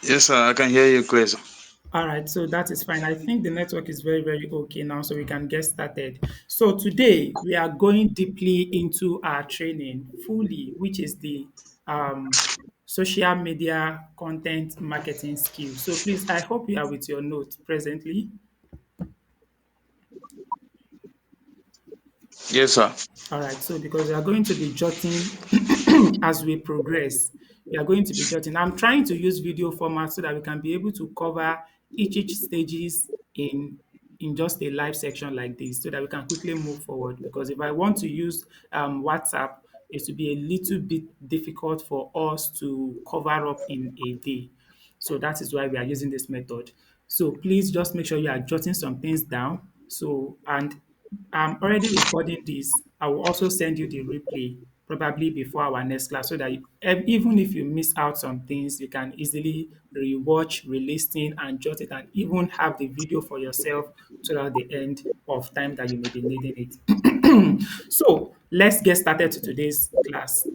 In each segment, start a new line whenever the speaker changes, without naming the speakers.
Yes, sir. I can hear you clear, sir.
All right, so that is fine. I think the network is very, very okay now, so we can get started. So today we are going deeply into our training fully, which is the um, social media content marketing skill. So please, I hope you are with your notes presently.
Yes, sir.
All right, so because we are going to be jotting as we progress, we are going to be jotting. I'm trying to use video format so that we can be able to cover each stages in just a live section like this, so that we can quickly move forward. Because if I want to use WhatsApp, it will be a little bit difficult for us to cover up in a day. So that is why we are using this method. So please just make sure you are jotting some things down. So, and I'm already recording this. I will also send you the replay probably before our next class so that even if you miss out some things, you can easily rewatch, re-listen, and jot it, and even have the video for yourself throughout the end of time that you may be needing it. So let's get started to today's class.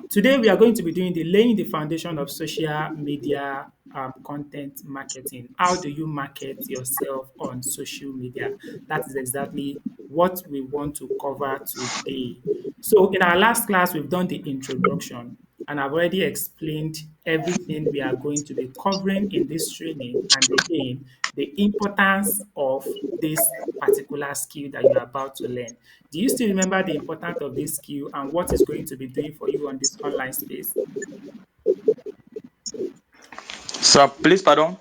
Today, we are going to be doing the laying the foundation of social media content marketing. How do you market yourself on social media? That is exactly what we want to cover today. So, in our last class, we've done the introduction, and I've already explained everything we are going to be covering in this training. And again, the importance of this particular skill that you are about to learn. Do you still remember the importance of this skill and what it's going to be doing for you on this online space?
Sir, please pardon.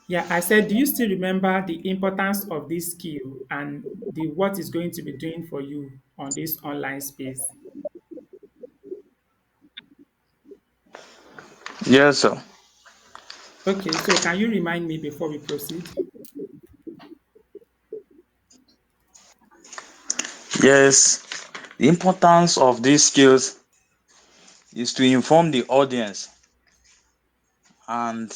Yeah, I said, do you still remember the importance of this skill and the what it's going to be doing for you on this online space?
Yes, sir.
Okay, so can you remind me before we proceed?
Yes. The importance of these skills is to inform the audience and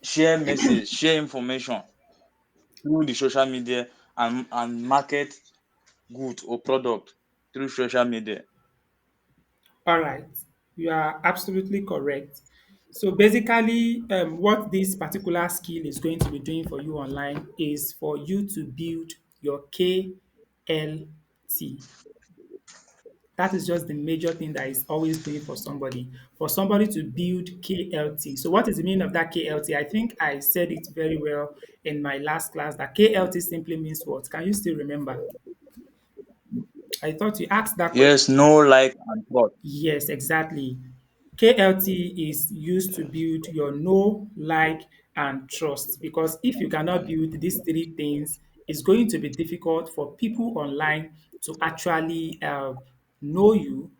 share message, share information through the social media and market good or product through social media.
All right, you are absolutely correct. So basically, what this particular skill is going to be doing for you online is for you to build your KLT. That is just the major thing that is always doing for somebody to build KLT. So what is the meaning of that KLT? I think I said it very well in my last class that KLT simply means what? Can you still remember? I thought you asked that question.
Yes, no like and trust.
Yes, exactly. KLT is used to build your know, like, and trust. Because if you cannot build these three things, it's going to be difficult for people online to actually know you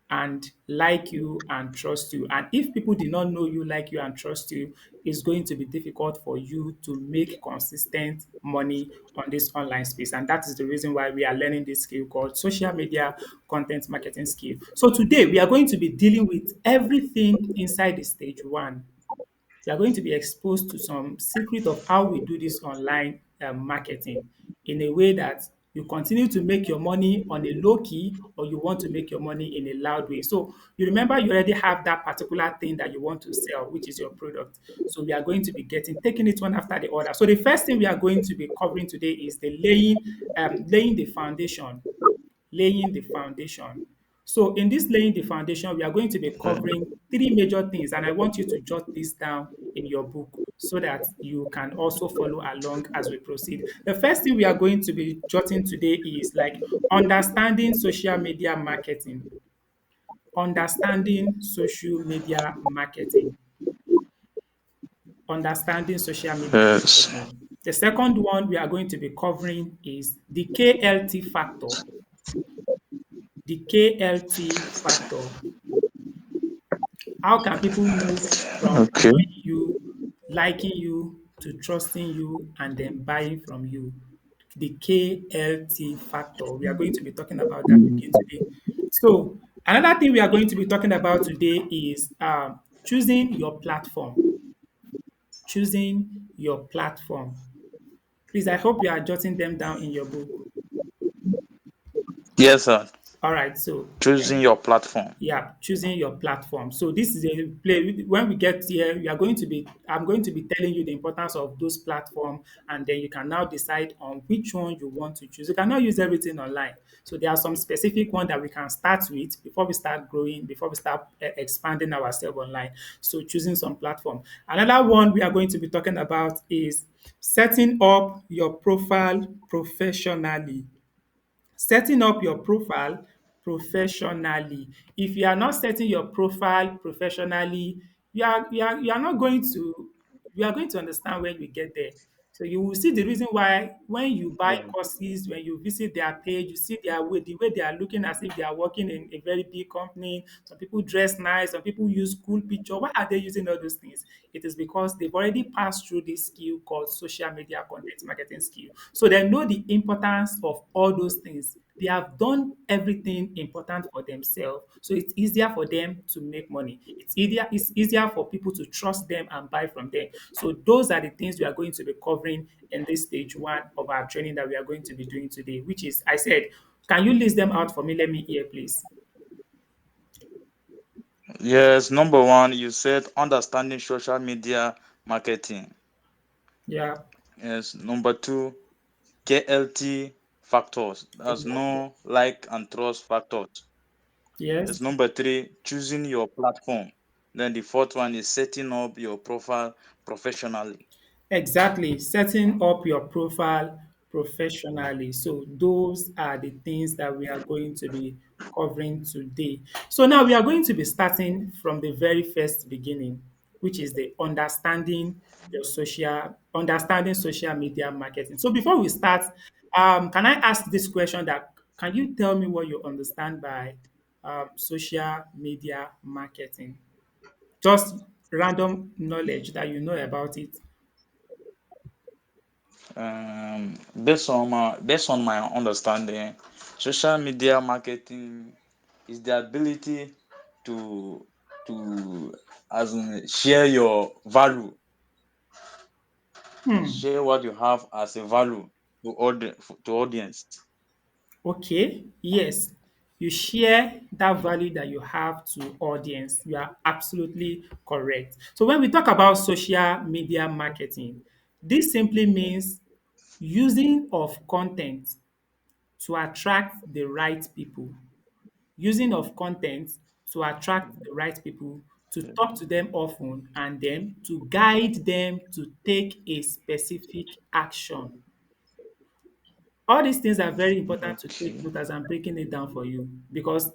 and like you and trust you. And if people did not know you, like you, and trust you, it's going to be difficult for you to make consistent money on this online space. And that is the reason why we are learning this skill called social media content marketing skill. So today we are going to be dealing with everything inside the stage one. We are going to be exposed to some secret of how we do this online marketing in a way that you continue to make your money on a low key or you want to make your money in a loud way. So you remember you already have that particular thing that you want to sell, which is your product. So we are going to be taking it one after the other. So the first thing we are going to be covering today is the laying the foundation, laying the foundation. So in this laying the foundation, we are going to be covering three major things, and I want you to jot this down in your book so that you can also follow along as we proceed. The first thing we are going to be jotting today is like understanding social media marketing. Understanding social media marketing. Understanding social media
Yes.
marketing. The second one we are going to be covering is the KLT factor. The KLT factor. How can people move from
Okay.
knowing you, liking you, to trusting you, and then buying from you? The KLT factor. We are going to be talking about that again today. So, another thing we are going to be talking about today is choosing your platform. Choosing your platform. Please, I hope you are jotting them down in your book.
Yes, sir.
All right. So
Choosing your platform.
yeah, choosing your platform. So this is a play. When we get here, we are going to be. I'm going to be telling you the importance of those platforms, and then you can now decide on which one you want to choose. You cannot use everything online. So there are some specific one that we can start with before we start growing, before we start expanding ourselves online. So choosing some platform. Another one we are going to be talking about is setting up your profile professionally. Setting up your profile professionally. If you are not setting your profile professionally, you are not going to you are going to understand when you get there. So you will see the reason why when you buy
Yeah.
courses, when you visit their page, you see their way, the way they are looking as if they are working in a very big company. Some people dress nice, some people use cool picture. Why are they using all those things? It is because they've already passed through this skill called social media content marketing skill. So they know the importance of all those things. They have done everything important for themselves. So it's easier for them to make money. It's easier for people to trust them and buy from them. So those are the things we are going to be covering in this stage one of our training that we are going to be doing today, which is I said, can you list them out for me? Let me hear, please.
Yes, number one, you said understanding social media marketing.
Yeah,
Yes, number two, KLT factors. That's
exactly.
know, like, and trust factors. Yes,
Yes.
number three, choosing your platform. Then the fourth one is setting up your profile professionally.
Exactly, setting up your profile professionally. So those are the things that we are going to be covering today. So now we are going to be starting from the very first beginning, which is the understanding social media marketing. So before we start, can I ask this question that can you tell me what you understand by social media marketing? Just random knowledge that you know about it.
Based on my understanding, social media marketing is the ability to as in share your value,
Hmm.
share what you have as a value to audience.
Okay, yes, you share that value that you have to audience. You are absolutely correct. So when we talk about social media marketing, this simply means using of content to attract the right people. Using of content to attract the right people, to talk to them often, and then to guide them to take a specific action. All these things are very important to take
Okay.
note as I'm breaking it down for you because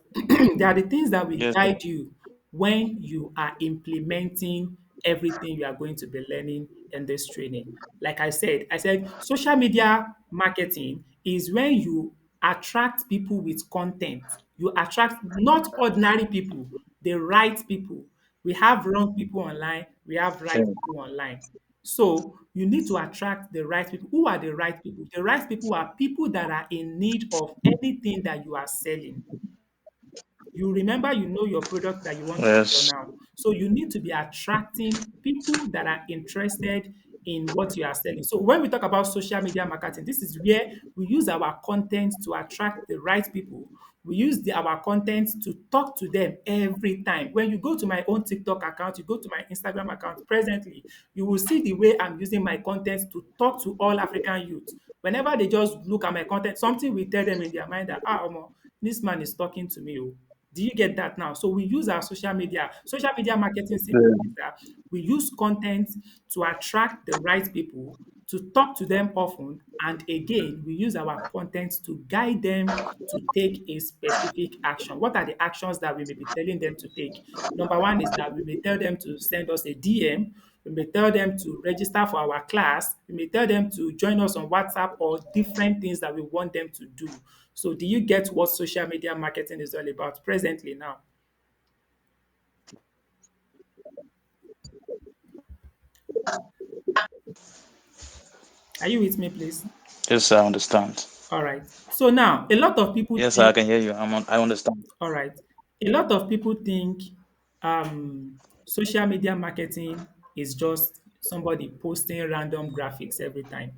they are the things that will
Yes, sir.
guide you when you are implementing everything you are going to be learning in this training. Like I said social media marketing is when you attract people with content. You attract not ordinary people, the right people. We have wrong people online, we have right
Okay.
people online. So you need to attract the right people. Who are the right people? The right people are people that are in need of anything that you are selling. You remember you know your product that you want to sell
Yes.
now. So you need to be attracting people that are interested in what you are selling. So when we talk about social media marketing, this is where we use our content to attract the right people. We use our content to talk to them every time. When you go to my own TikTok account, you go to my Instagram account presently, you will see the way I'm using my content to talk to all African youth. Whenever they just look at my content, something will tell them in their mind that, omo, this man is talking to me. Oh. Do you get that now? So we use our social media. Social media marketing simply
Yeah.
means that we use content to attract the right people, to talk to them often, and again, we use our content to guide them to take a specific action. What are the actions that we may be telling them to take? Number one is that we may tell them to send us a DM. We may tell them to register for our class. We may tell them to join us on WhatsApp or different things that we want them to do. So, do you get what social media marketing is all about presently now? Are you with me, please?
Yes, I understand.
All right. So now, a lot of people
Yes, I
think,
can hear you. I understand.
all right, a lot of people think social media marketing is just somebody posting random graphics every time.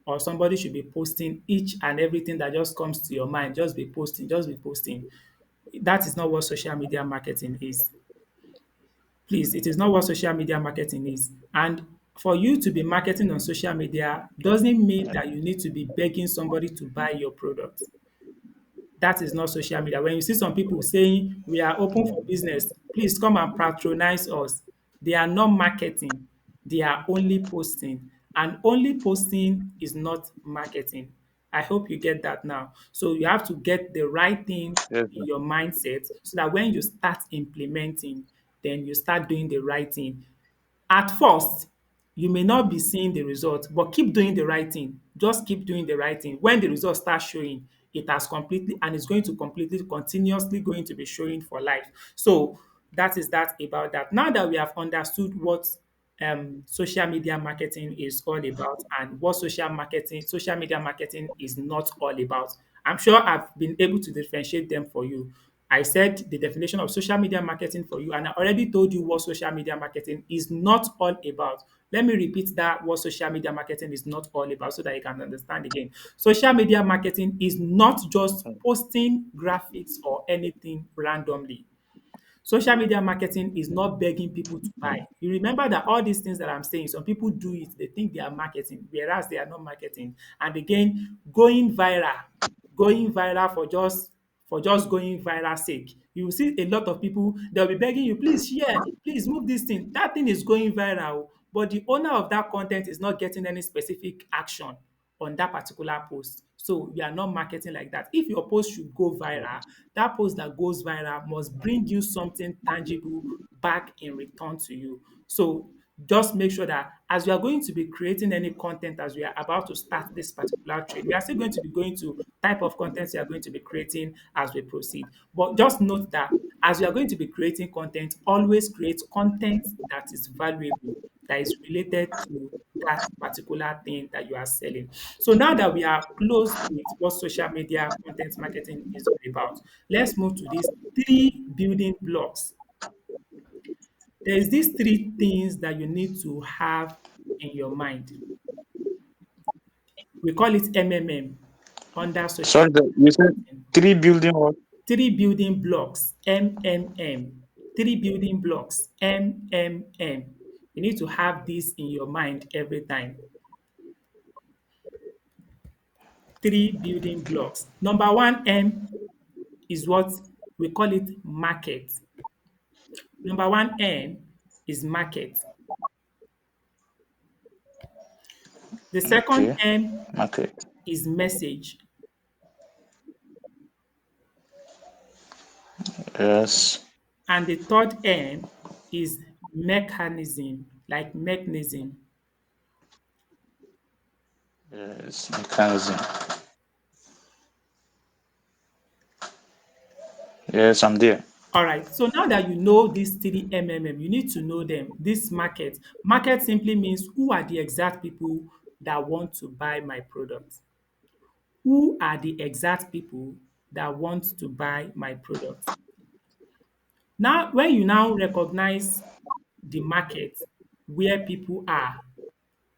or somebody should be posting each and everything that just comes to your mind. Just be posting, just be posting. That is not what social media marketing is. Please, it is not what social media marketing is. And for you to be marketing on social media doesn't mean that you need to be begging somebody to buy your product. That is not social media. When you see some people saying we are open for business, please come and patronize us. They are not marketing, they are only posting. And only posting is not marketing. I hope you get that now. So you have to get the right thing
Yes,
in your mindset so that when you start implementing, then you start doing the right thing. At first, you may not be seeing the result, but keep doing the right thing. Just keep doing the right thing. When the result starts showing, it has completely and it's going to completely continuously going to be showing for life. So that is that about that. Now that we have understood what social media marketing is all about and what social media marketing is not all about, I'm sure I've been able to differentiate them for you. I said the definition of social media marketing for you, and I already told you what social media marketing is not all about. Let me repeat that what social media marketing is not all about so that you can understand again. Social media marketing is not just posting graphics or anything randomly. Social media marketing is not begging people to buy. You remember that all these things that I'm saying, some people do it, they think they are marketing, whereas they are not marketing. And again, going viral for just going viral sake. You will see a lot of people, they'll be begging you, please share, please move this thing. That thing is going viral, but the owner of that content is not getting any specific action on that particular post. So we are not marketing like that. If your post should go viral, that post that goes viral must bring you something tangible back in return to you. So just make sure that as we are going to be creating any content as we are about to start this particular trade, we are still going to be going to type of content we are going to be creating as we proceed. But just note that as you are going to be creating content, always create content that is valuable, that is related to that particular thing that you are selling. So now that we are close with what social media content marketing is all about, let's move to these three building blocks. There is these three things that you need to have in your mind. We call it MMM under social
sorry, you said
marketing.
three building what?
Three building blocks, MMM. Three building blocks, MMM. You need to have this in your mind every time. Three building blocks. Number one M is what we call it market. Number one M is market. The second
Okay,
M
market.
is message.
Yes,
And the third M is mechanism, like mechanism.
yes, mechanism. Yes, I'm there.
All right. So now that you know these three MMM, you need to know them. This market. Market simply means who are the exact people that want to buy my product? Who are the exact people that want to buy my product? Now, when you now recognize the market where people are,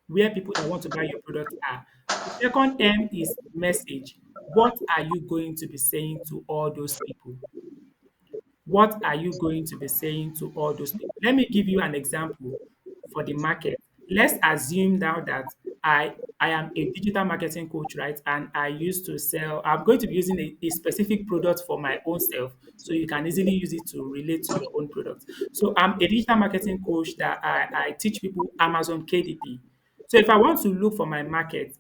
where people that want to buy your product are, the second M is message. What are you going to be saying to all those people? What are you going to be saying to all those people? Let me give you an example for the market. Let's assume now that I am a digital marketing coach, right? And I used to sell, I'm going to be using a specific product for my own self. So you can easily use it to relate to your own product. So I'm a digital marketing coach that I teach people Amazon KDP. So if I want to look for my market,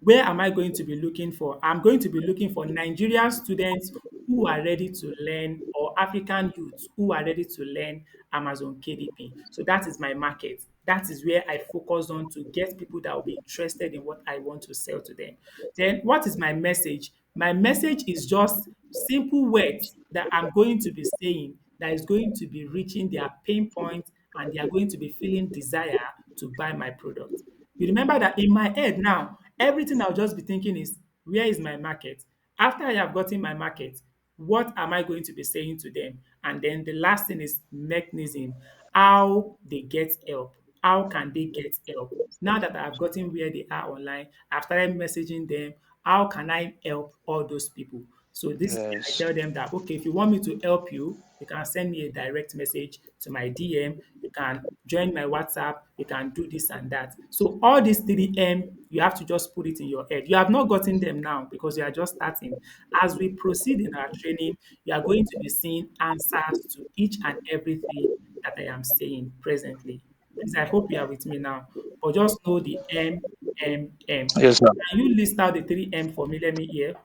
where am I going to be looking for? I'm going to be looking for Nigerian students who are ready to learn or African youths who are ready to learn Amazon KDP. So that is my market. That is where I focus on to get people that will be interested in what I want to sell to them. Then what is my message? My message is just simple words that I'm going to be saying that is going to be reaching their pain point and they are going to be feeling desire to buy my product. You remember that in my head now, everything I'll just be thinking is, where is my market? After I have gotten my market, what am I going to be saying to them? And then the last thing is mechanism, how they get help. how can they get help? Now that I've gotten where they are online, I've started messaging them. How can I help all those people? So this is where I
Yes.
tell them that, okay, if you want me to help you, you can send me a direct message to my DM. You can join my WhatsApp. You can do this and that. So all these 3M, you have to just put it in your head. You have not gotten them now because you are just starting. As we proceed in our training, you are going to be seeing answers to each and everything that I am saying presently. Please, I hope you are with me now. But just know the M, M, M.
Yes, sir.
Can you list out the 3M for me? Let me hear.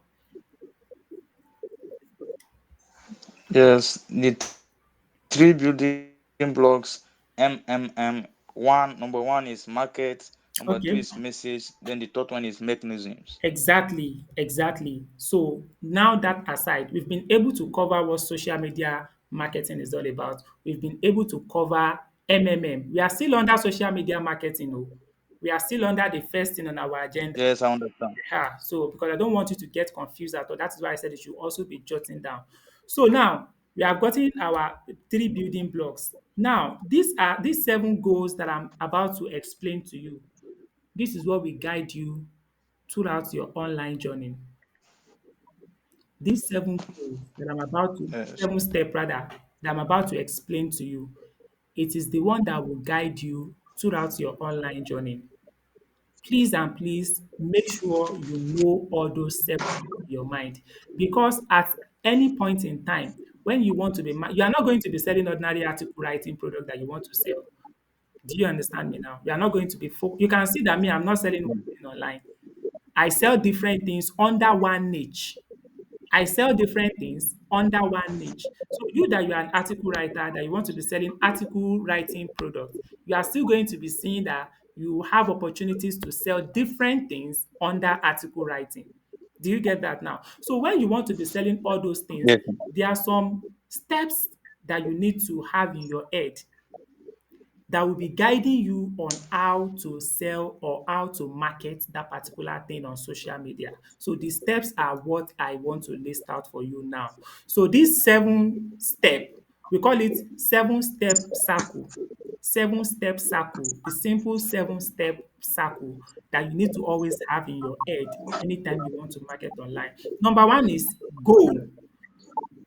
Yes, the three building blocks, One, number one is market. Number two is
Okay.
message. Then the third one is mechanisms.
Exactly, exactly. So now that aside, we've been able to cover what social media marketing is all about. We've been able to cover MMM. We are still under social media marketing. Oh. We are still under the first thing on our agenda.
Yes, I understand.
So because I don't want you to get confused at all, that is why I said it should also be jotting down. So now we have gotten our three building blocks. Now these seven goals that I'm about to explain to you. This is what will guide you throughout your online journey. These seven goals that I'm about to,
Yes.
seven step rather, that I'm about to explain to you, it is the one that will guide you throughout your online journey. Please and please make sure you know all those seven in your mind because at any point in time, when you want to be, you are not going to be selling ordinary article writing product that you want to sell. Do you understand me now? You are not going to be, you can see that me, I'm not selling one thing online. I sell different things under one niche. I sell different things under one niche. So you that you are an article writer, that you want to be selling article writing products, you are still going to be seeing that you have opportunities to sell different things under article writing. Do you get that now? So when you want to be selling all those things,
Yes.
there are some steps that you need to have in your head that will be guiding you on how to sell or how to market that particular thing on social media. So the steps are what I want to list out for you now. So this seven step, we call it seven-step circle. Seven-step circle, the simple seven-step circle that you need to always have in your head anytime you want to market online. Number one is goal.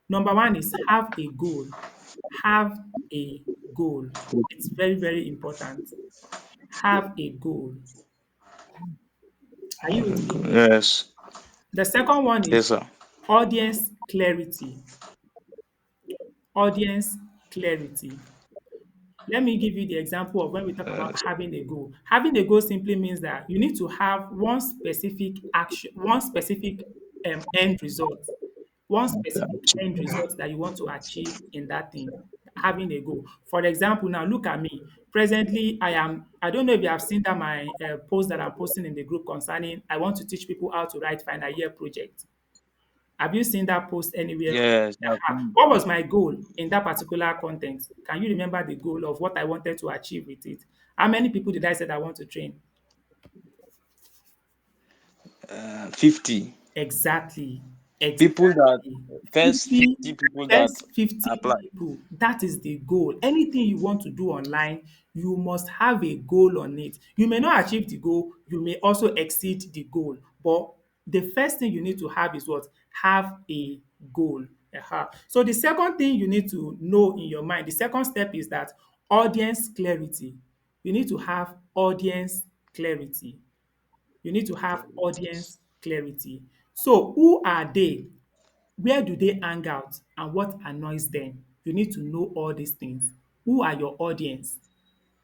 Number one is have a goal. Have a goal. It's very, very important. Have a goal. Are you with me?
Yes.
The second one
Yes,
is
sir.
audience clarity. Audience clarity. Let me give you the example of when we talk about
Yes.
having a goal. Having a goal simply means that you need to have one specific action, one specific end result, one specific end result that you want to achieve in that thing. Having a goal. For example, now look at me. Presently, I don't know if you have seen that my post that I'm posting in the group concerning I want to teach people how to write final year project. Have you seen that post anywhere?
Yes.
What was my goal in that particular content? Can you remember the goal of what I wanted to achieve with it? How many people did I say that I want to train?
50
Exactly.
people that
Exactly.
first
50,
50 people that
first 50
apply.
people. That is the goal. Anything you want to do online, you must have a goal on it. You may not achieve the goal, you may also exceed the goal. But the first thing you need to have is what? Have a goal. So the second thing you need to know in your mind, the second step is that audience clarity. You need to have audience clarity. You need to have audience clarity. So who are they? Where do they hang out and what annoys them? You need to know all these things. Who are your audience?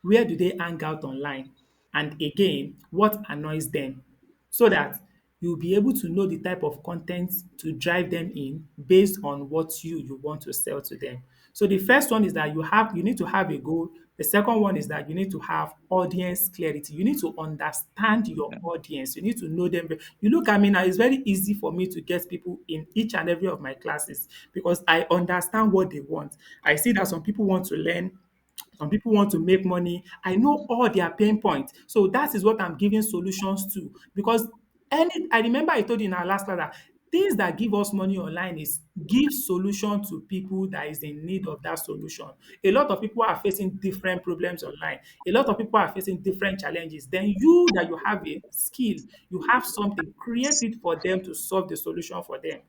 Where do they hang out online? And again, what annoys them? So that you'll be able to know the type of content to drive them in based on what you want to sell to them. So the first one is that you need to have a goal. The second one is that you need to have audience clarity. You need to understand your audience. You need to know them. You look at me now, it's very easy for me to get people in each and every of my classes because I understand what they want. I see that some people want to learn, some people want to make money. I know all their pain points. So that is what I'm giving solutions to. Because I remember I told you in our last class that Things that give us money online is give solution to people that is in need of that solution. A lot of people are facing different problems online. A lot of people are facing different challenges. Then you that you have a skill, you have something, create it for them to solve the solution for them.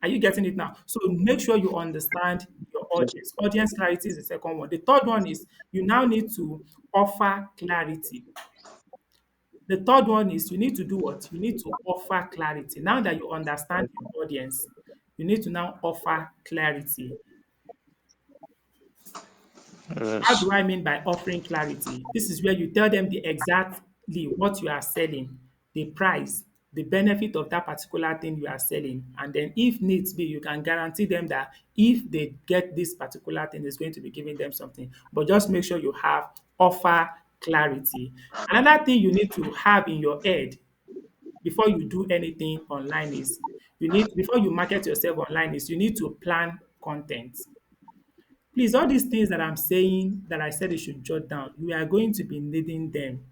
Are you getting it now? So make sure you understand your
Yes.
audience. Audience clarity is the second one. The third one is you now need to offer clarity. The third one is you need to do what? You need to offer clarity. Now that you understand your audience, you need to now offer clarity. How
Yes.
do I mean by offering clarity? This is where you tell them the exactly what you are selling, the price, the benefit of that particular thing you are selling. And then if needs be, you can guarantee them that if they get this particular thing, it's going to be giving them something. But just make sure you have offer clarity. Another thing you need to have in your head before you do anything online is you need before you market yourself online is you need to plan content. Please, all these things that I'm saying that I said you should jot down, you are going to be needing them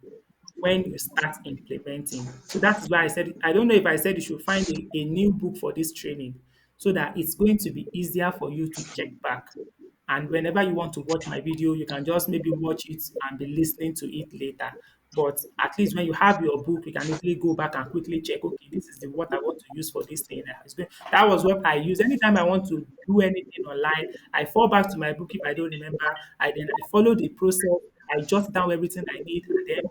when you start implementing. So that is why I said, I don't know if I said you should find a new book for this training so that it's going to be easier for you to check back. And whenever you want to watch my video, you can just maybe watch it and be listening to it later. But at least when you have your book, you can easily go back and quickly check, okay, this is the what I want to use for this thing. That was what I use. Anytime I want to do anything online, I fall back to my book if I don't remember. I follow the process, I jot down everything I need, and then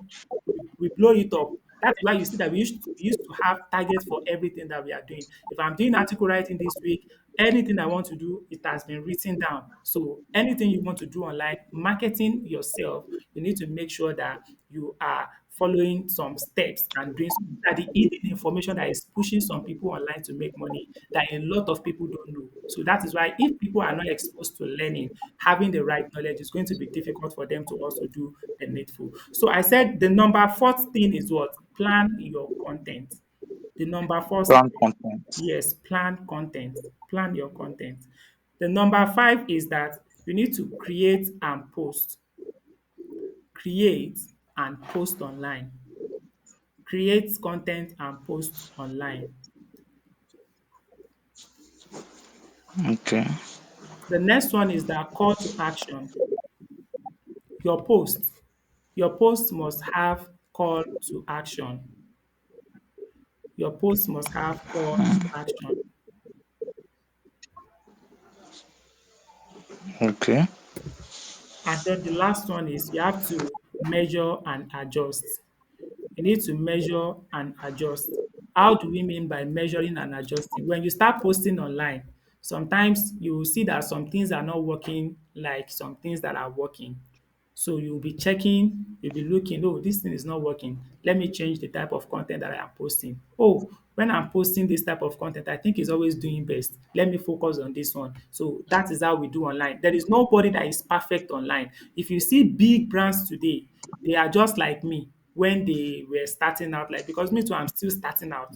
we blow it up. That's why you see that we used to have targets for everything that we are doing. If I'm doing article writing this week, anything I want to do, it has been written down. So anything you want to do online, marketing yourself, you need to make sure that you are following some steps and doing some, that the hidden information that is pushing some people online to make money that a lot of people don't know. So that is why if people are not exposed to learning, having the right knowledge is going to be difficult for them to also do the needful. So I said the number fourth thing is what? Plan your content. The number four
Plan
step,
content.
yes, plan content. Plan your content. The number five is that you need to create and post. Create and post online. Create content and post online.
Okay.
The next one is that call to action. Your post. Your post must have call to action. Your post must have call to action.
Okay.
And then the last one is you have to measure and adjust. You need to measure and adjust. How do we mean by measuring and adjusting? When you start posting online, sometimes you will see that some things are not working like some things that are working. So you'll be checking, you'll be looking, oh, this thing is not working. Let me change the type of content that I am posting. Oh, when I'm posting this type of content, I think it's always doing best. Let me focus on this one. So that is how we do online. There is nobody that is perfect online. If you see big brands today, they are just like me when they were starting out, like because me too, I'm still starting out.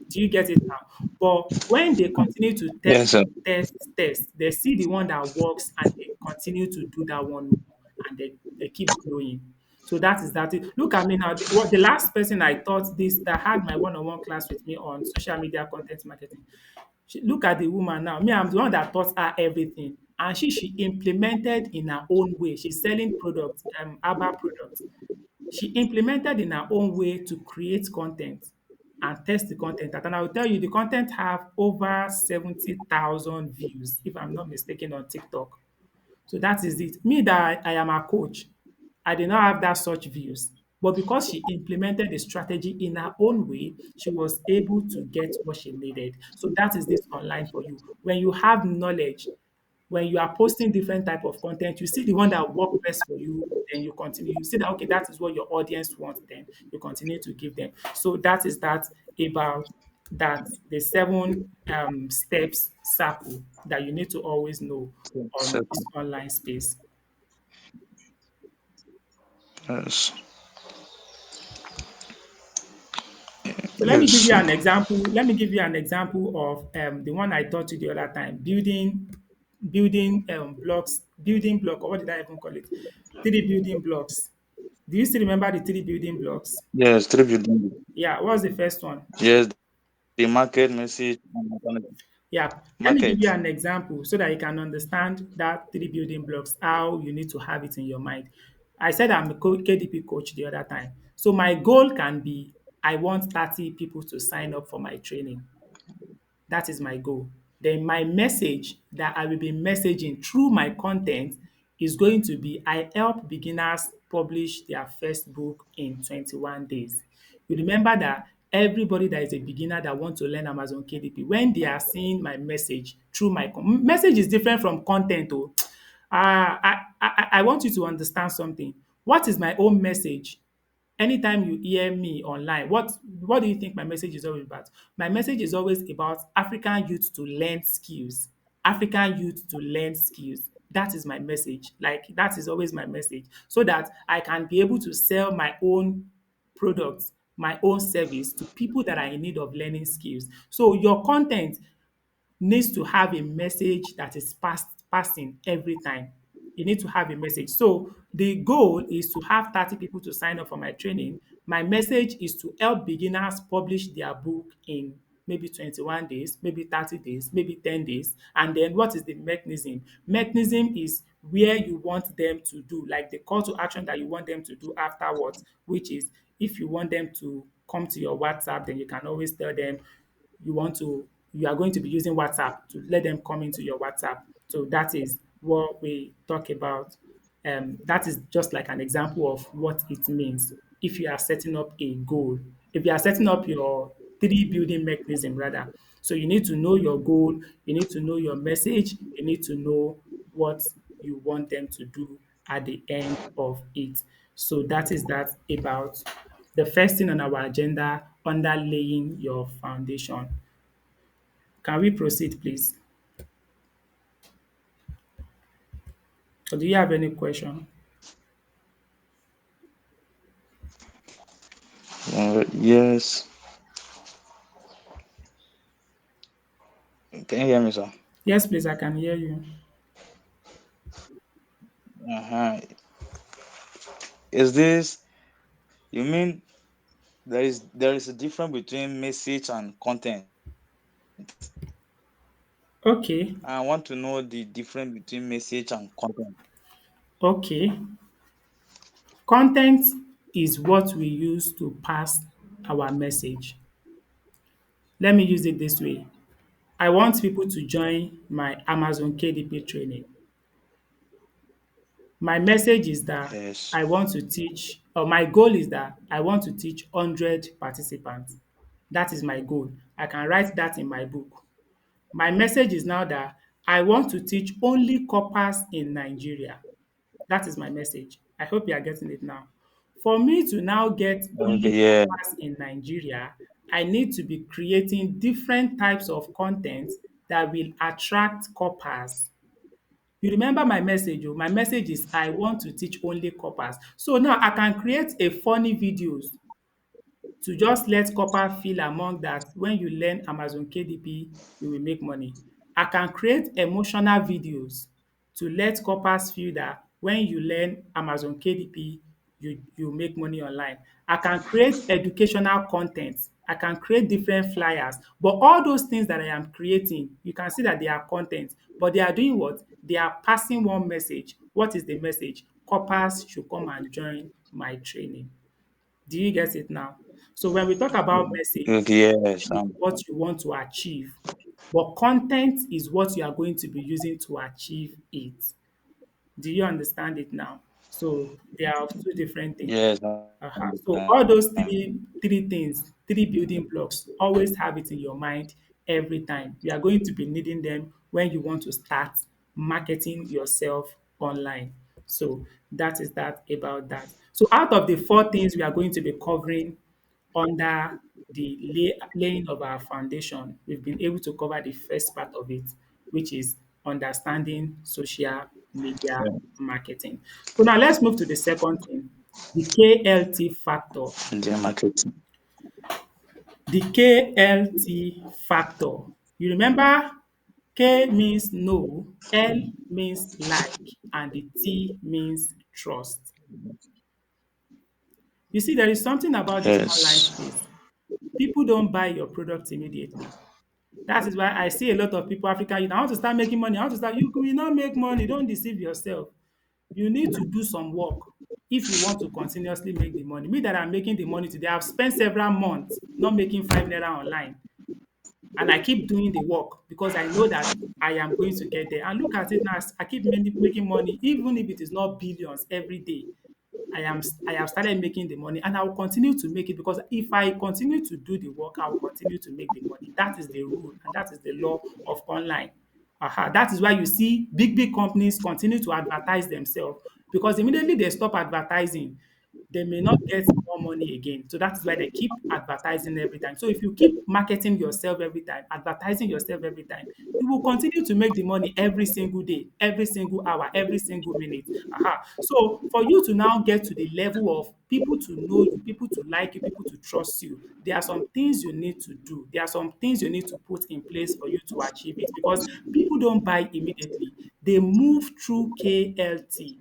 Do you get it now? But when they continue to
Yes, sir.
test, they see the one that works and they continue to do that one more and they keep growing. So that is that. Look at me now. What the last person I taught this that had my one-on-one class with me on social media content marketing. Look at the woman now. Me, I'm the one that taught her everything. And she implemented in her own way. She's selling products, herbal products. She implemented in her own way to create content and test the content out. And I will tell you, the content have over 70,000 views, if I'm not mistaken, on TikTok. So that is it. Me that I am a coach, I did not have that such views. But because she implemented the strategy in her own way, she was able to get what she needed. So that is this online for you. When you have knowledge, when you are posting different type of content, you see the one that work best for you, then you continue. You see that okay, that is what your audience wants, then you continue to give them. So that is that about that the seven steps circle that you need to always know on this
Second.
online space.
Yes.
So let me give
Yes.
you an example. Let me give you an example of the one I taught you the other time. Building blocks, building block, or what did I even call it? Three building blocks. Do you still remember the three building blocks?
Yes. Three building.
Yeah, what was the first one?
Yes. The market message and alternative.
Yeah, let me give you
Market.
an example so that you can understand that three building blocks, how you need to have it in your mind. I said I'm a KDP coach the other time. So my goal can be I want 30 people to sign up for my training. That is my goal. Then my message that I will be messaging through my content is going to be I help beginners publish their first book in 21 days. You remember that everybody that is a beginner that want to learn Amazon KDP, when they are seeing my message through my message is different from content. Oh, I want you to understand something. What is my own message? Anytime you hear me online, what do you think my message is always about? My message is always about African youth to learn skills. African youth to learn skills. That is my message. Like that is always my message. So that I can be able to sell my own products, my own service to people that are in need of learning skills. So your content needs to have a message that is passing every time. You need to have a message. So the goal is to have 30 people to sign up for my training. My message is to help beginners publish their book in maybe 21 days, maybe 30 days, maybe 10 days. And then what is the mechanism? Mechanism is where you want them to do, like the call to action that you want them to do afterwards, which is if you want them to come to your WhatsApp, then you can always tell them you are going to be using WhatsApp to let them come into your WhatsApp. So that is what we talk about. That is just like an example of what it means if you are setting up a goal. If you are setting up your three building mechanism rather. So you need to know your goal, you need to know your message, you need to know what you want them to do at the end of it. So that is that about the first thing on our agenda under laying your foundation. Can we proceed, please? Or do you have any question?
Yes. Can you hear me, sir?
Yes, please, I can hear you.
Uh-huh. Is this you mean there is a difference between message and content?
Okay,
I want to know the difference between message and content.
okay. Content is what we use to pass our message. Let me use it this way. I want people to join my Amazon KDP training. My message is that
Yes.
I want to teach, or my goal is that I want to teach 100 participants. That is my goal. I can write that in my book. My message is now that I want to teach only corpers in Nigeria. That is my message. I hope you are getting it now. For me to now get
Okay,
only
yeah.
corpers in Nigeria, I need to be creating different types of content that will attract corpers. You remember my message oh, my message is I want to teach only corpers. So now I can create a funny videos to just let copper feel among that when you learn Amazon KDP, you will make money. I can create emotional videos to let corpers feel that when you learn Amazon KDP, you make money online. I can create educational content. I can create different flyers. But all those things that I am creating, you can see that they are content. But they are doing what? They are passing one message. What is the message? Corpers should come and join my training. Do you get it now? So when we talk about message,
Okay, yes.
message is what you want to achieve, but content is what you are going to be using to achieve it. Do you understand it now? So they are two different things.
Yes, I
So all
understand.
those three things, three building blocks, always have it in your mind every time. You are going to be needing them when you want to start marketing yourself online. So that is that about that. So out of the four things we are going to be covering under the laying of our foundation, we've been able to cover the first part of it, which is understanding social media
Yeah.
marketing. So now let's move to the second thing, the KLT factor.
Media marketing.
The KLT factor. You remember K means no, L means like, and the T means trust. You see, there is something about this online
Yes.
space. People don't buy your product immediately. That is why I see a lot of people, African youth, I want to start making money. I want to start. You will not make money. Don't deceive yourself. You need to do some work if you want to continuously make the money. Me that I'm making the money today, I've spent several months not making 5 naira online. And I keep doing the work because I know that I am going to get there. And look at it now, I keep making money, even if it is not billions every day. I have started making the money and I will continue to make it because if I continue to do the work, I will continue to make the money. That is the rule and that is the law of online. That is why you see big companies continue to advertise themselves because immediately they stop advertising, they may not get more money again. So that is why they keep advertising every time. So if you keep marketing yourself every time, advertising yourself every time, you will continue to make the money every single day, every single hour, every single minute. So for you to now get to the level of people to know you, people to like you, people to trust you, there are some things you need to do. There are some things you need to put in place for you to achieve it because people don't buy immediately. They move through KLT.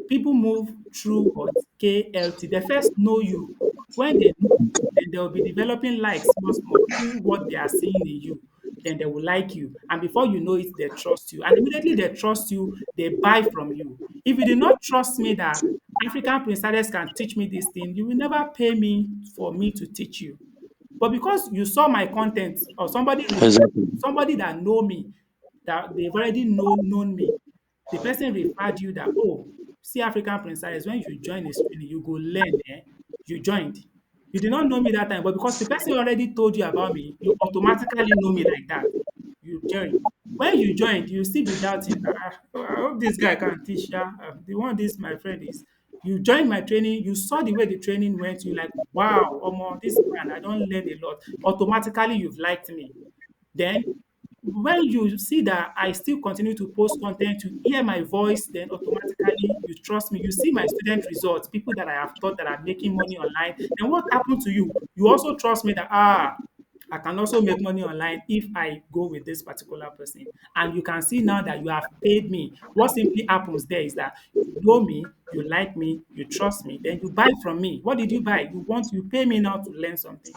People move through what? KLT. They first know you. When they know you, then they will be developing likes small, small through what they are seeing in you. Then they will like you. And before you know it, they trust you. And immediately they trust you, they buy from you. If you do not trust me that African princesses can teach me this thing, you will never pay me for me to teach you. But because you saw my content or
Exactly.
somebody that know me, that they've already known me, the person referred you that, oh, see African princess, when you join this training, you go learn, eh? You joined. You did not know me that time, but because the person already told you about me, you automatically know me like that. You joined. When you joined, you still be doubting, I hope this guy can teach ya. The one this my friend is. You joined my training, you saw the way the training went, you like, wow, Omo, this man, I don't learn a lot. Automatically, you've liked me. Then when you see that I still continue to post content, you hear my voice, then automatically you trust me. You see my student results, people that I have taught that are making money online. And what happened to you? You also trust me that I can also make money online if I go with this particular person. And you can see now that you have paid me. What simply happens there is that you know me, you like me, you trust me, then you buy from me. What did you buy? You pay me now to learn something.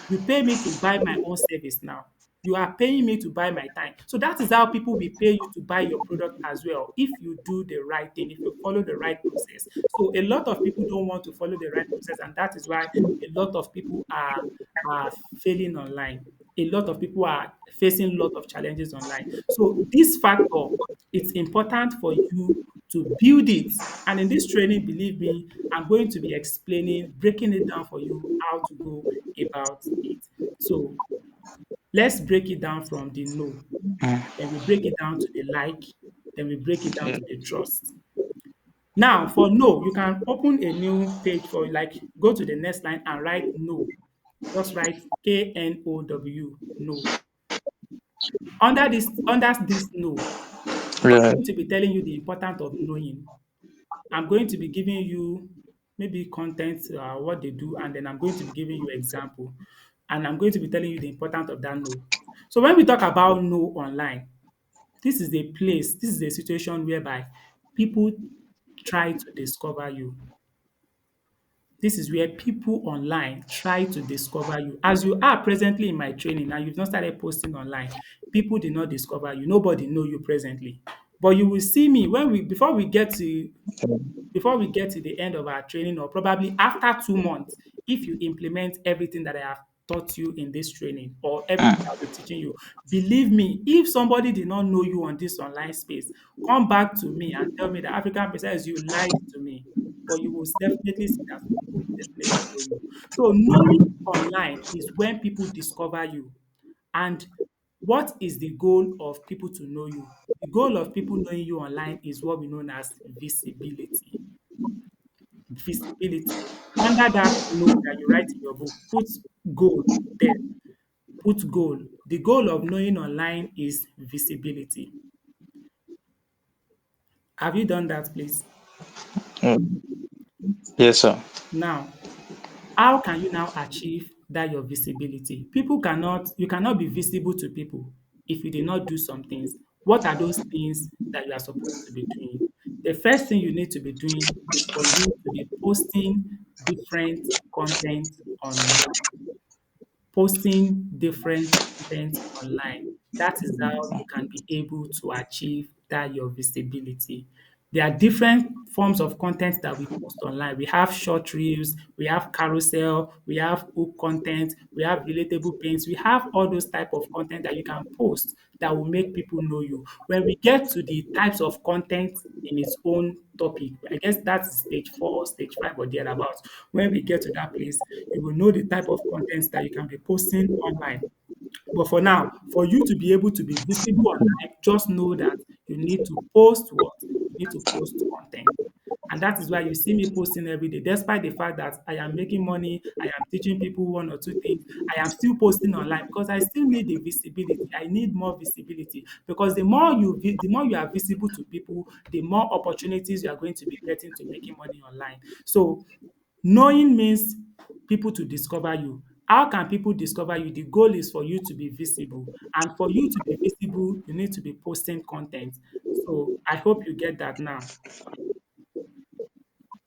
You pay me to buy my own service now. You are paying me to buy my time. So that is how people will pay you to buy your product as well. If you do the right thing, if you follow the right process. So a lot of people don't want to follow the right process, and that is why a lot of people are failing online. A lot of people are facing a lot of challenges online. So this factor, it's important for you to build it. And in this training, believe me, I'm going to be explaining, breaking it down for you how to go about it. So let's break it down from the no. Then we break it down to the like. Then we break it down
Yeah.
to the trust. Now, for no, you can open a new page for like go to the next line and write no. Just write KNOW, no. Under this no,
Yeah.
I'm going to be telling you the importance of knowing. I'm going to be giving you maybe content, what they do, and then I'm going to be giving you example, and I'm going to be telling you the importance of that no. So when we talk about no online, this is a situation whereby people try to discover you. This is where people online try to discover you. As you are presently in my training and you've not started posting online, people did not discover you. Nobody know you presently. But you will see me when we before we get to the end of our training, or probably after 2 months, if you implement everything that I have taught you in this training or everything I'll be teaching you, believe me, if somebody did not know you on this online space, come back to me and tell me that African Princess, you lied to me. But you will definitely see that people will definitely know you. So knowing online is when people discover you. And what is the goal of people to know you? The goal of people knowing you online is what we know as visibility. Visibility. Under that note that you write in your book, put goal there. Put goal. The goal of knowing online is visibility. Have you done that, please?
Mm. Yes, sir.
Now, how can you now achieve that your visibility? You cannot be visible to people if you did not do some things. What are those things that you are supposed to be doing? The first thing you need to be doing is for you to be posting different content online. posting different content online. That is how you can be able to achieve that your visibility. There are different forms of content that we post online. We have short reels, we have carousel, we have hook content, we have relatable pins. We have all those type of content that you can post that will make people know you. When we get to the types of content in its own topic, I guess that's stage 4 or stage 5 or thereabouts. When we get to that place, you will know the type of content that you can be posting online. But for now, for you to be able to be visible online, just know that you need to post what? You need to post content. And that is why you see me posting every day, despite the fact that I am making money, I am teaching people one or two things, I am still posting online because I still need the visibility. I need more visibility because the more you are visible to people, the more opportunities you are going to be getting to making money online. So knowing means people to discover you. How can people discover you? The goal is for you to be visible. And for you to be visible, you need to be posting content. So I hope you get that now.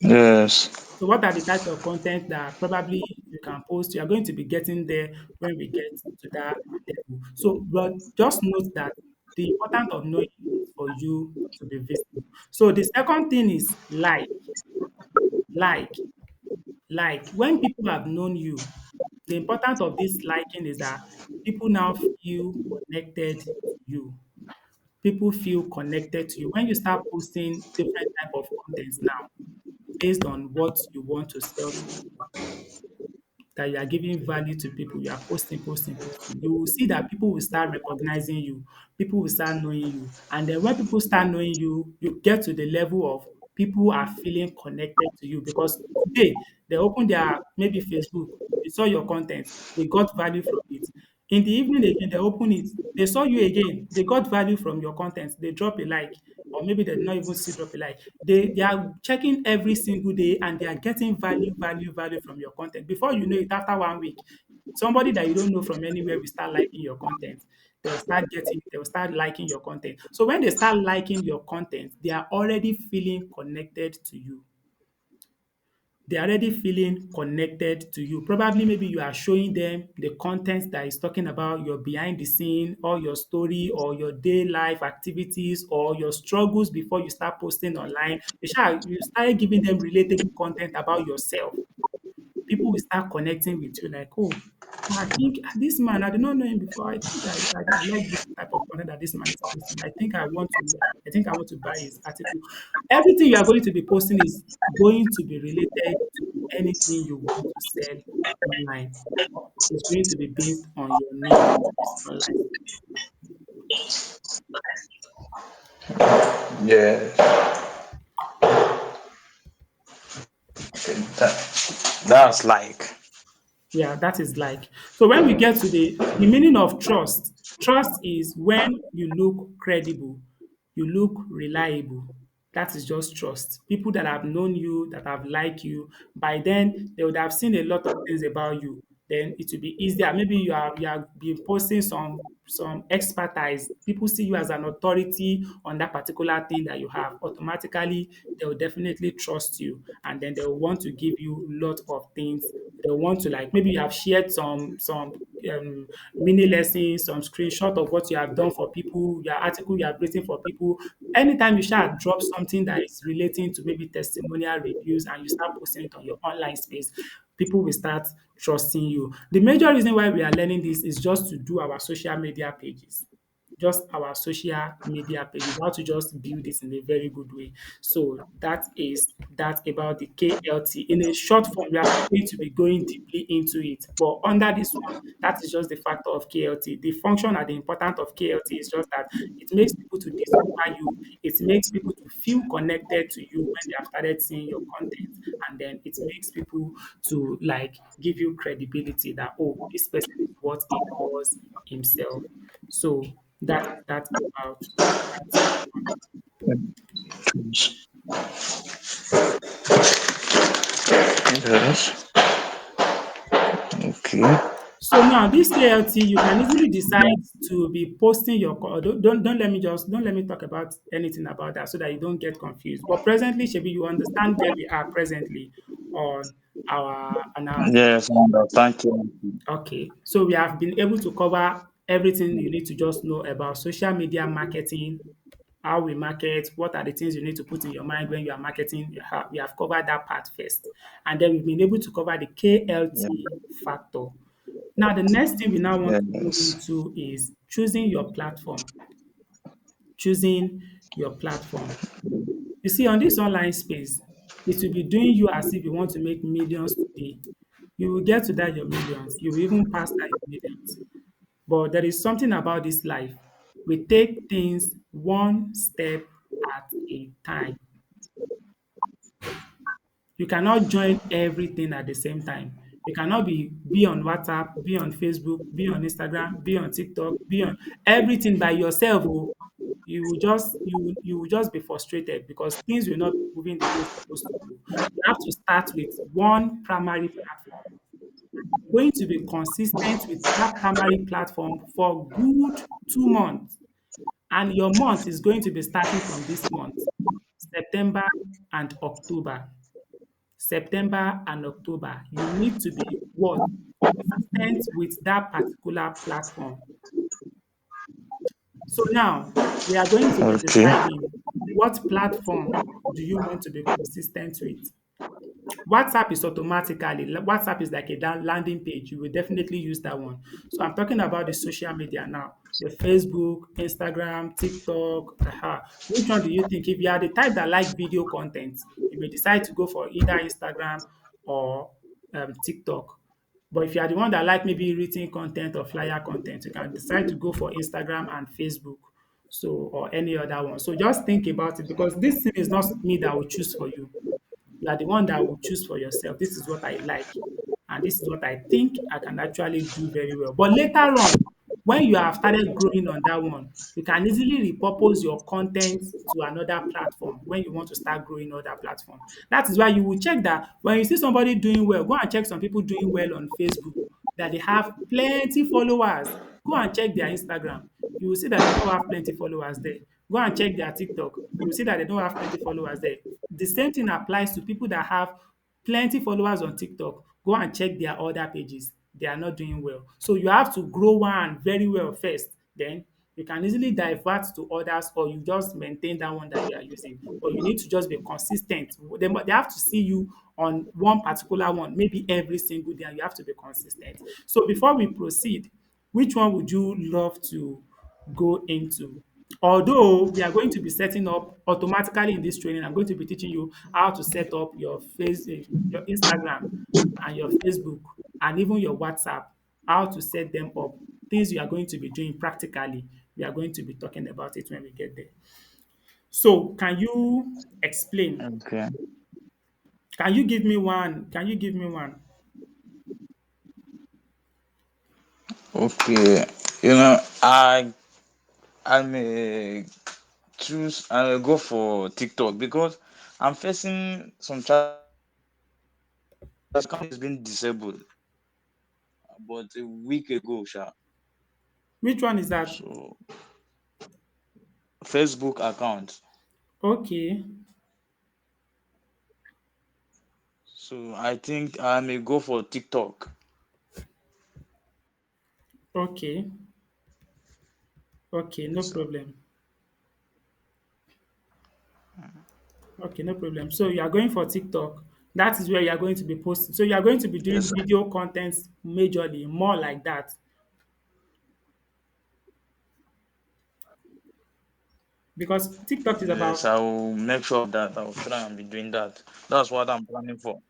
Yes.
So what are the types of content that probably you can post? You are going to be getting there when we get to that level. So, but just note that the importance of knowing is for you to be visible. So the second thing is like. Like when people have known you, the importance of this liking is that people now feel connected to you. People feel connected to you. When you start posting different type of contents now based on what you want to sell to people, that you are giving value to people, you are posting, posting, posting, you will see that people will start recognizing you, people will start knowing you. And then when people start knowing you, you get to the level of people are feeling connected to you because today they open their maybe Facebook, they saw your content, they got value from it. In the evening again, they open it, they saw you again, they got value from your content, they drop a like, or maybe they did not even see drop a like. They are checking every single day and they are getting value, value, value from your content. Before you know it, after 1 week, somebody that you don't know from anywhere will start liking your content. They will start liking your content. So when they start liking your content, they are already feeling connected to you. They're already feeling connected to you. Probably maybe you are showing them the content that is talking about your behind the scene or your story or your day life activities or your struggles before you start posting online. You start giving them relatable content about yourself. People will start connecting with you like, oh, I think this man, I did not know him before. I think I like this type of content that this man is posting. I think I want to buy his article. Everything you are going to be posting is going to be related to anything you want to sell online. It's going to be based on your need online.
Yeah. That's like.
Yeah, that is like. So when we get to the meaning of trust, trust is when you look credible, you look reliable. That is just trust. People that have known you, that have liked you, by then they would have seen a lot of things about you. Then it will be easier. Maybe you are been posting some expertise. People see you as an authority on that particular thing that you have. Automatically, they will definitely trust you, and then they will want to give you a lot of things. They want to like maybe you have shared some mini lessons, some screenshot of what you have done for people, your article you have written for people. Anytime you shall drop something that is relating to maybe testimonial reviews and you start posting it on your online space, people will start trusting you. The major reason why we are learning this is just to do our social media pages, just our social media pages, how to just build this in a very good way. So that is that about the KLT. In a short form, we are not going to be going deeply into it, but under this one, that is just the factor of KLT. The function and the importance of KLT is just that it makes people to discover you, it makes people to feel connected to you when they have started seeing your content, and then it makes people to like give you credibility that oh, this person is what he calls himself. So that is that about that.
Yes. Okay.
So now this KLT, you can easily decide to be posting your don't let me talk about anything about that so that you don't get confused. But presently, Shebi, you understand where we are presently. on our
Yes, I understand.
Okay, so we have been able to cover everything you need to just know about social media marketing, how we market, what are the things you need to put in your mind when you are marketing. We have covered that part first. And then we've been able to cover the
Yeah.
KLT factor. Now, the next thing we now want to move
Yes.
into is choosing your platform. Choosing your platform. You see, on this online space, it will be doing you as if you want to make millions today. You will get to that your millions. You will even pass that your millions. But there is something about this life. We take things one step at a time. You cannot join everything at the same time. You cannot be on WhatsApp, be on Facebook, be on Instagram, be on TikTok, be on everything by yourself. Oh. You will just be frustrated because things will not be moving the way it's supposed to go. You have to start with one primary platform. You're going to be consistent with that primary platform for good 2 months. And your month is going to be starting from this month, September and October. September and October. You need to be what? Consistent with that particular platform. So now we are going to be
Okay.
deciding what platform do you want to be consistent with. WhatsApp is WhatsApp is like a landing page. You will definitely use that one. So I'm talking about the social media now. The Facebook, Instagram, TikTok. Which one do you think? If you are the type that like video content, you may decide to go for either Instagram or TikTok. But if you are the one that like maybe written content or flyer content, you can decide to go for Instagram and Facebook. So or any other one. So just think about it because this thing is not me that will choose for you. You are the one that will choose for yourself. This is what I like, and this is what I think I can actually do very well. But later on, when you have started growing on that one, you can easily repurpose your content to another platform when you want to start growing on that platform. That is why you will check that when you see somebody doing well, go and check some people doing well on Facebook that they have plenty followers. Go and check their Instagram. You will see that they don't have plenty followers there. Go and check their TikTok. You will see that they don't have plenty followers there. The same thing applies to people that have plenty followers on TikTok. Go and check their other pages. They are not doing well. So you have to grow one very well first. Then you can easily divert to others or you just maintain that one that you are using. But you need to just be consistent. They have to see you on one particular one, maybe every single day, and you have to be consistent. So before we proceed, which one would you love to go into? Although we are going to be setting up automatically in this training, I'm going to be teaching you how to set up your Instagram and your Facebook and even your WhatsApp, how to set them up, things you are going to be doing practically. We are going to be talking about it when we get there. So, can you explain?
Okay.
Can you give me one? Can you give me one?
Okay. I may I may go for TikTok because I'm facing some challenges. Account is being disabled about a week ago, sha.
Which one is that?
So Facebook account.
Okay,
So I think I may go for TikTok.
okay, okay, no
Yes, sir.
problem. Okay, no problem. So you are going for TikTok. That is where you are going to be posting. So you are going to be
Yes,
doing
sir.
video content majorly, more like that. Because TikTok is
Yes,
about
I will make sure of that. I will try and be doing that. That's what I'm planning for.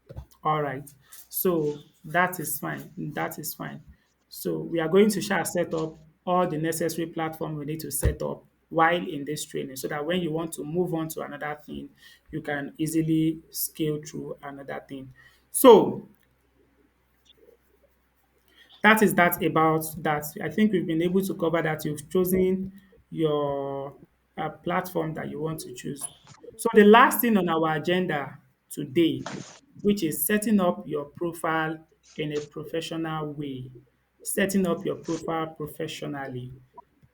all right. So that is fine. That is fine. So we are going to share set up all the necessary platform we need to set up while in this training so that when you want to move on to another thing, you can easily scale through another thing. So that is that about that. I think we've been able to cover that. You've chosen your platform that you want to choose. So the last thing on our agenda today, which is setting up your profile in a professional way, setting up your profile professionally,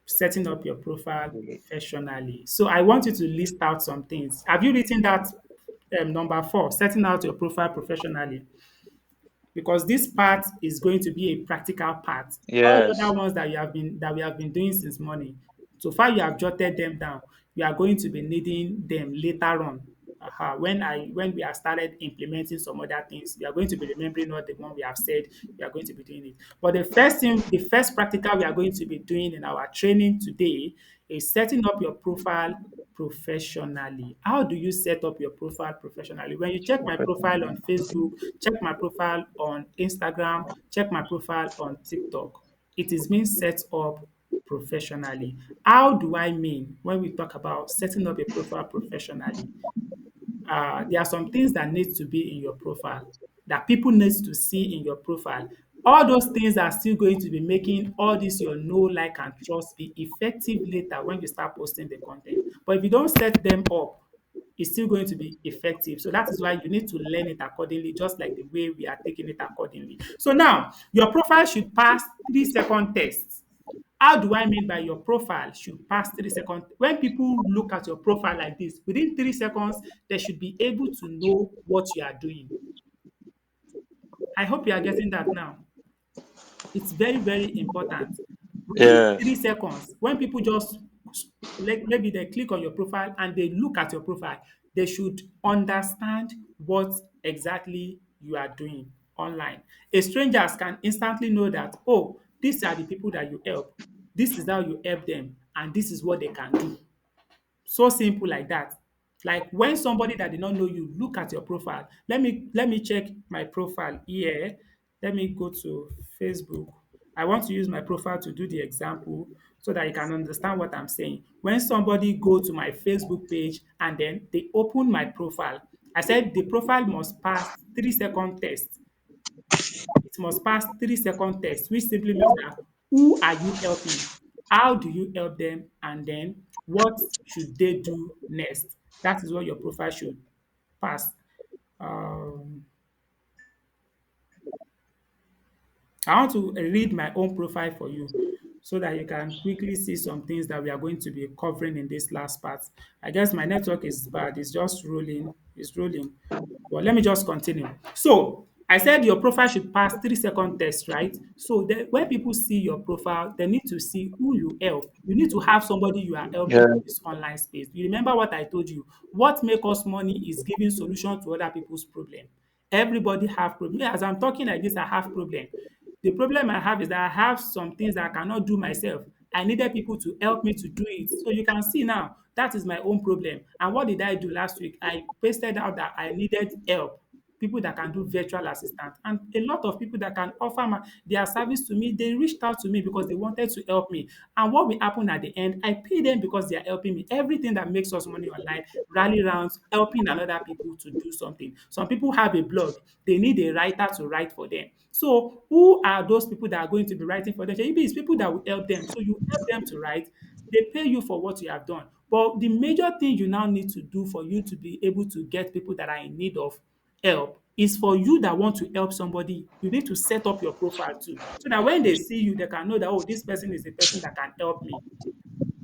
setting up your profile
Okay.
professionally. So I want you to list out some things. Have you written that Number four, setting out your profile professionally, because this part is going to be a practical part. All the
Yes.
other ones that we have been doing since morning, so far you have jotted them down. You are going to be needing them later on. When we have started implementing some other things, we are going to be remembering all the one we have said. We are going to be doing it. But the first practical we are going to be doing in our training today is setting up your profile professionally. How do you set up your profile professionally? When you check my profile on Facebook, check my profile on Instagram, check my profile on TikTok, it is being set up professionally. How do I mean when we talk about setting up a profile professionally? There are some things that need to be in your profile that people need to see in your profile. All those things are still going to be making all this your know, like, and trust be effective later when you start posting the content. But if you don't set them up, it's still going to be effective. So that is why you need to learn it accordingly, just like the way we are taking it accordingly. So now your profile should pass 3-second tests. How do I mean by your profile should pass 3 seconds? When people look at your profile like this, within 3 seconds, they should be able to know what you are doing. I hope you are getting that now. It's very, very important. Within
Yes.
3 seconds, when people just like maybe they click on your profile and they look at your profile, they should understand what exactly you are doing online. A strangers can instantly know that, oh, these are the people that you help. This is how you help them, and this is what they can do. So simple like that. Like when somebody that did not know you look at your profile. Let me check my profile here. Let me go to Facebook. I want to use my profile to do the example so that you can understand what I'm saying. When somebody go to my Facebook page and then they open my profile, I said the profile must pass 3-second test. It must pass 3-second test, which simply means that who are you helping? How do you help them? And then what should they do next? That is what your profile should pass. Um, I want to read my own profile for you so that you can quickly see some things that we are going to be covering in this last part. I guess my network is bad. It's just rolling. It's rolling. But let me just continue. So I said your profile should pass 3-second test, right? So when people see your profile, they need to see who you help. You need to have somebody you are helping
Yeah.
in this online space. You remember what I told you? What makes us money is giving solution to other people's problem. Everybody have problem. As I'm talking like this, I have problem. The problem I have is that I have some things that I cannot do myself. I needed people to help me to do it. So you can see now that is my own problem. And what did I do last week? I pasted out that I needed help, people that can do virtual assistant, and a lot of people that can offer their service to me. They reached out to me because they wanted to help me. And what will happen at the end? I pay them because they are helping me. Everything that makes us money online rally rounds helping another people to do something. Some people have a blog. They need a writer to write for them. So who are those people that are going to be writing for them? Maybe it's people that will help them. So you help them to write. They pay you for what you have done. But the major thing you now need to do for you to be able to get people that are in need of help is for you that want to help somebody. You need to set up your profile too, so that when they see you, they can know that, oh, this person is the person that can help me.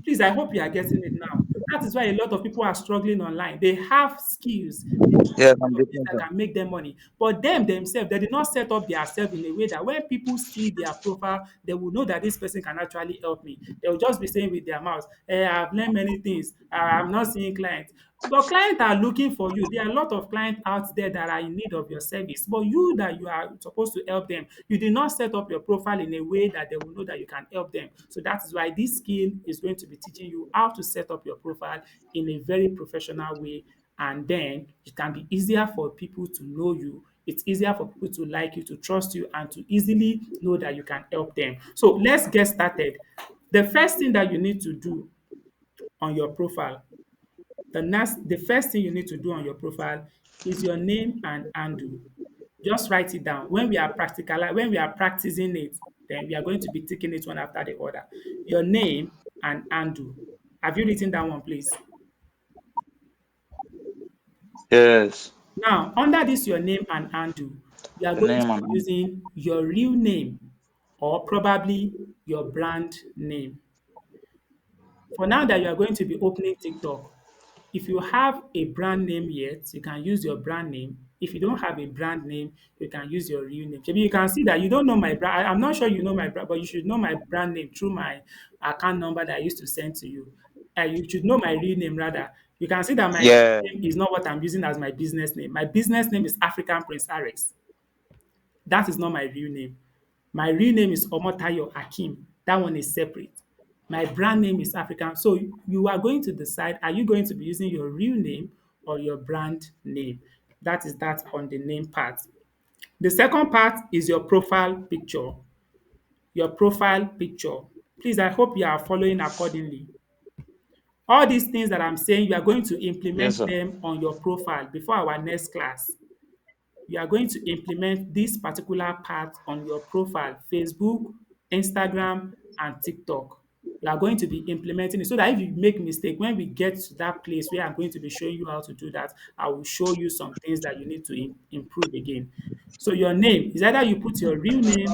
Please, I hope you are getting it now. That is why a lot of people are struggling online. They have skills, they have
Yes, I'm
some things
getting
that
that.
can make them money. But them themselves, they did not set up themselves in a way that when people see their profile, they will know that this person can actually help me. They will just be saying with their mouths, I've learned many things. I'm not seeing clients. But clients are looking for you. There are a lot of clients out there that are in need of your service. But you that you are supposed to help them, you did not set up your profile in a way that they will know that you can help them. So that is why this skill is going to be teaching you how to set up your profile in a very professional way. And then it can be easier for people to know you. It's easier for people to like you, to trust you, and to easily know that you can help them. So let's get started. The first thing that you need to do on your profile, the first thing you need to do on your profile is your name and handle. Just write it down. When we are practicing it, then we are going to be taking it one after the other. Your name and handle. Have you written that one, please?
Yes.
Now, under this your name and handle, you are
The
going to
name
be
and
using your real name or probably your brand name. For now that you are going to be opening TikTok, If you have a brand name yet, you can use your brand name. If you don't have a brand name, you can use your real name. Maybe you can see that you don't know my brand. I'm not sure you know my brand, but you should know my brand name through my account number that I used to send to you. You should know my real name rather. You can see that my
Yeah.
name is not what I'm using as my business name. My business name is African Prince Arex. That is not my real name. My real name is Omotayo Akim. That one is separate. My brand name is African. So you are going to decide, are you going to be using your real name or your brand name? That is that on the name part. The second part is your profile picture. Your profile picture. Please, I hope you are following accordingly. All these things that I'm saying, you are going to
Yes,
implement
sir.
them on your profile before our next class. You are going to implement this particular part on your profile, Facebook, Instagram, and TikTok. You are going to be implementing it so that if you make mistake, when we get to that place where I'm going to be showing you how to do that, I will show you some things that you need to improve again. So your name is either you put your real name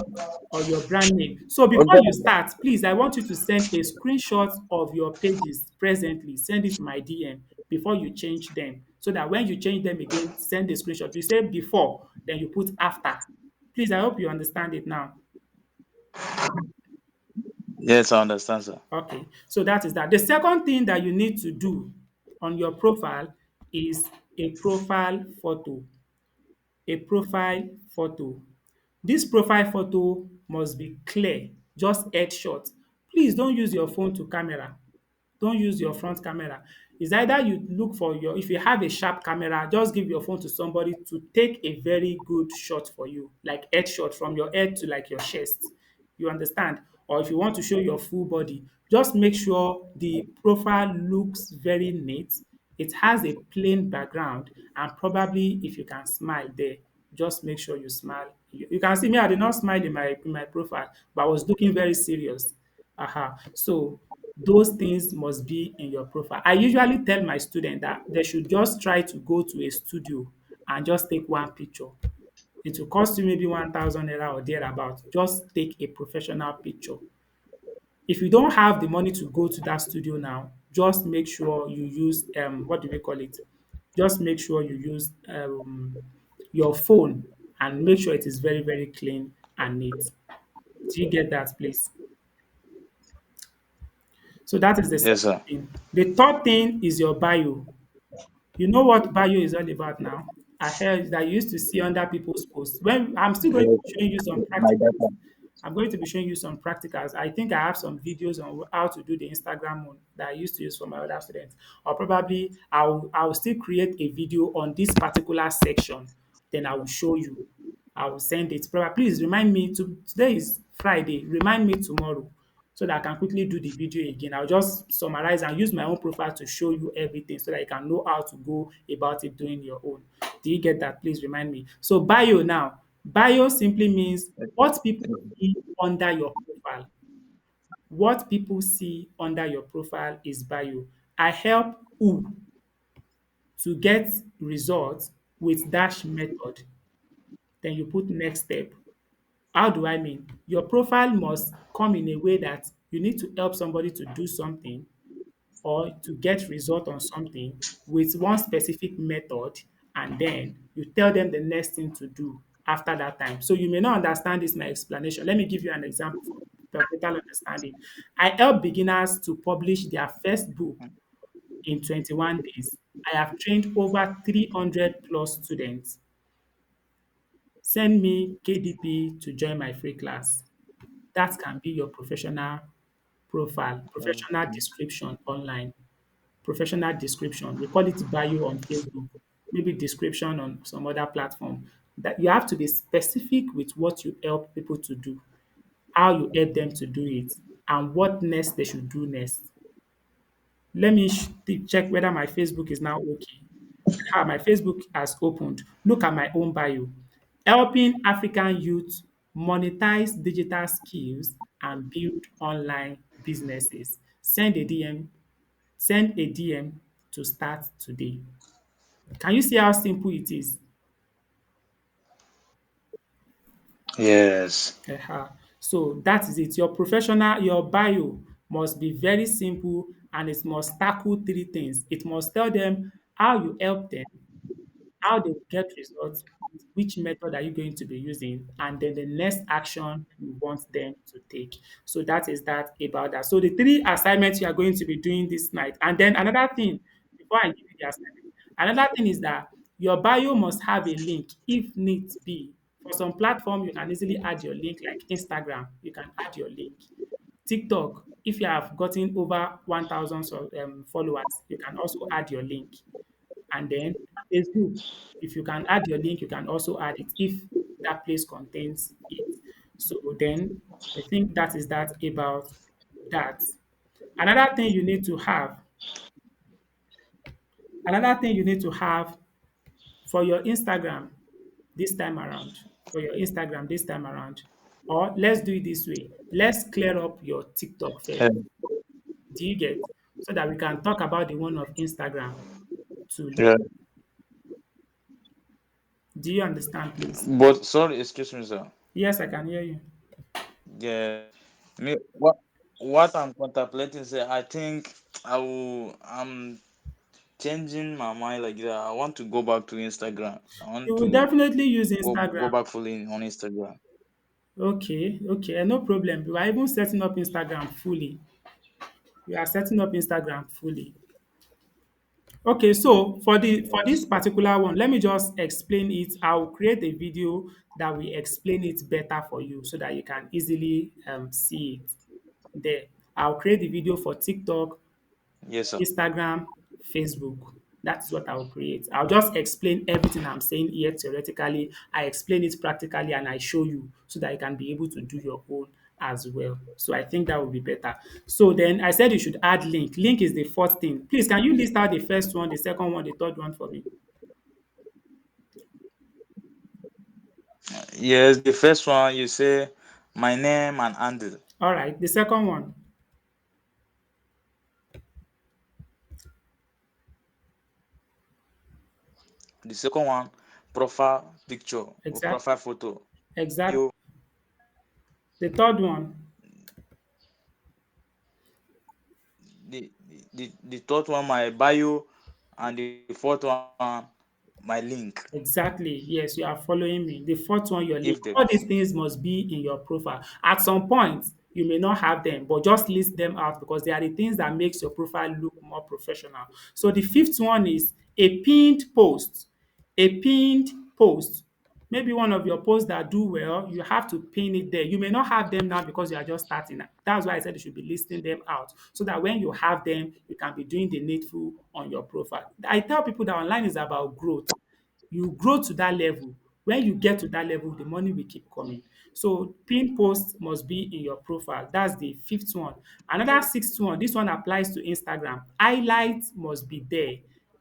or your brand name. So before you start, please, I want you to send a screenshot of your pages presently. Send it to my DM before you change them. So that when you change them again, send a screenshot. You say before, then you put after. Please, I hope you understand it now.
Yes, I understand, sir.
Okay, so that is that. The second thing that you need to do on your profile is a profile photo. A profile photo. This profile photo must be clear, just headshot. Please don't use your phone to camera. Don't use your front camera. It's either you look for your, if you have a sharp camera, just give your phone to somebody to take a very good shot for you, like headshot from your head to like your chest. You understand? Or if you want to show your full body, just make sure the profile looks very neat. It has a plain background, and probably if you can smile there, just make sure you smile. You can see me, I did not smile in my profile, but I was looking very serious. So those things must be in your profile. I usually tell my students that they should just try to go to a studio and just take one picture. It will cost you maybe 1,000 naira or thereabout. Just take a professional picture. If you don't have the money to go to that studio now, just make sure you use what do we call it? Just make sure you use your phone and make sure it is very, very clean and neat. Do you get that, please? So that is the
Yes,
second
sir.
thing. The third thing is your bio. You know what bio is all about now? I heard that you used to see under people's posts. When I'm still going to
Yes,
be showing you some
my
practicals.
data.
I'm going to be showing you some practicals. I think I have some videos on how to do the Instagram one that I used to use for my other students. Or probably I'll still create a video on this particular section. Then I will show you. I will send it. Probably please remind me to today is Friday. Remind me tomorrow so that I can quickly do the video again. I'll just summarize and use my own profile to show you everything so that you can know how to go about it doing your own. Do you get that? Please remind me. So bio now. Bio simply means what people see under your profile. What people see under your profile is bio. I help who to get results with dash method. Then you put next step. How do I mean? Your profile must come in a way that you need to help somebody to do something or to get result on something with one specific method, and then you tell them the next thing to do after that time. So you may not understand this my explanation. Let me give you an example for better understanding. I help beginners to publish their first book in 21 days. I have trained over 300 plus students. Send me KDP to join my free class. That can be your professional profile, professional description online. Professional description. We call it bio on Facebook, maybe description on some other platform. That you have to be specific with what you help people to do, how you help them to do it, and what next they should do next. Let me check whether my Facebook is now okay. My Facebook has opened. Look at my own bio. Helping African youth monetize digital skills and build online businesses. Send a DM to start today. Can you see how simple it is?
Yes.
So that is it. Your bio must be very simple and it must tackle three things. It must tell them how you help them, how they will get results, which method are you going to be using, and then the next action you want them to take. So that is that about that. So the three assignments you are going to be doing this night. And then another thing, before I give you the assignment, another thing is that your bio must have a link if need be. For some platform, you can easily add your link, like Instagram, you can add your link. TikTok, if you have gotten over 1,000 followers, you can also add your link. And then Facebook, if you can add your link, you can also add it if that place contains it. So then I think that is that about that. Another thing you need to have, another thing you need to have for your Instagram this time around, for your Instagram this time around, or let's do it this way. Let's clear up your TikTok
Yeah.
first. Do you get? So that we can talk about the one of Instagram too
Yeah.
later. Do you understand, please?
But sorry, excuse me, sir.
Yes, I can hear you.
Yeah. Me, what I'm contemplating, say, I think I'm changing my mind like that. I want to go back to Instagram. I
You
want
will
to
definitely use
go
Instagram.
back fully on Instagram.
Okay, okay, no problem. We are even setting up Instagram fully. We are setting up Instagram fully. Okay, so for this
Yes.
particular one, let me just explain it. I'll create a video that will explain it better for you so that you can easily see it there. I'll create the video for TikTok,
Yes, sir.
Instagram, Facebook. That's what I'll create. I'll just explain everything I'm saying here theoretically. I explain it practically and I show you so that you can be able to do your own as well. So I think that would be better. So then I said you should add link. Link is the fourth thing. Please, can you list out the first one, the second one, the third one for me?
Yes, the first one you say my name and handle.
All right. The second one.
The second one, profile picture or
Exactly.
profile photo.
Exactly.
You
The third one.
the third one my bio, and the fourth one my link,
Exactly. Yes, you are following me. The fourth one, your link.
if there
All
is.
these things must be in your profile. At some point, you may not have them, but just list them out because they are the things that makes your profile look more professional. So the fifth one is a pinned post. A pinned post. Maybe one of your posts that do well, you have to pin it there. You may not have them now because you are just starting. That's why I said you should be listing them out so that when you have them, you can be doing the needful on your profile. I tell people that online is about growth. You grow to that level. When you get to that level, the money will keep coming. So pin posts must be in your profile. That's the fifth one. Another sixth one, this one applies to Instagram. Highlights must be there.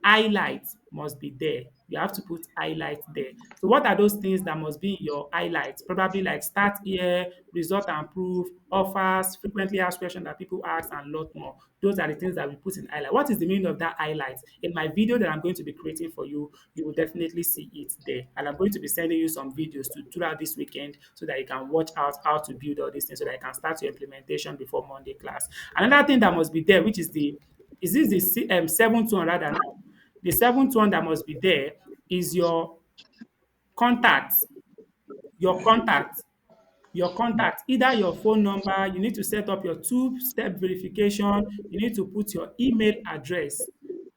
Highlights must be there. You have to put highlights there. So what are those things that must be in your highlights? Probably like start here, result and proof, offers, frequently asked questions that people ask, and a lot more. Those are the things that we put in highlight. What is the meaning of that highlight? In my video that I'm going to be creating for you, you will definitely see it there. And I'm going to be sending you some videos to throughout this weekend so that you can watch out how to build all these things so that you can start your implementation before Monday class. Another thing that must be there, which is the is this the seventh one rather now? The seventh one that must be there is your contacts. Your contacts. Your contact, either your phone number, you need to set up your two-step verification, you need to put your email address.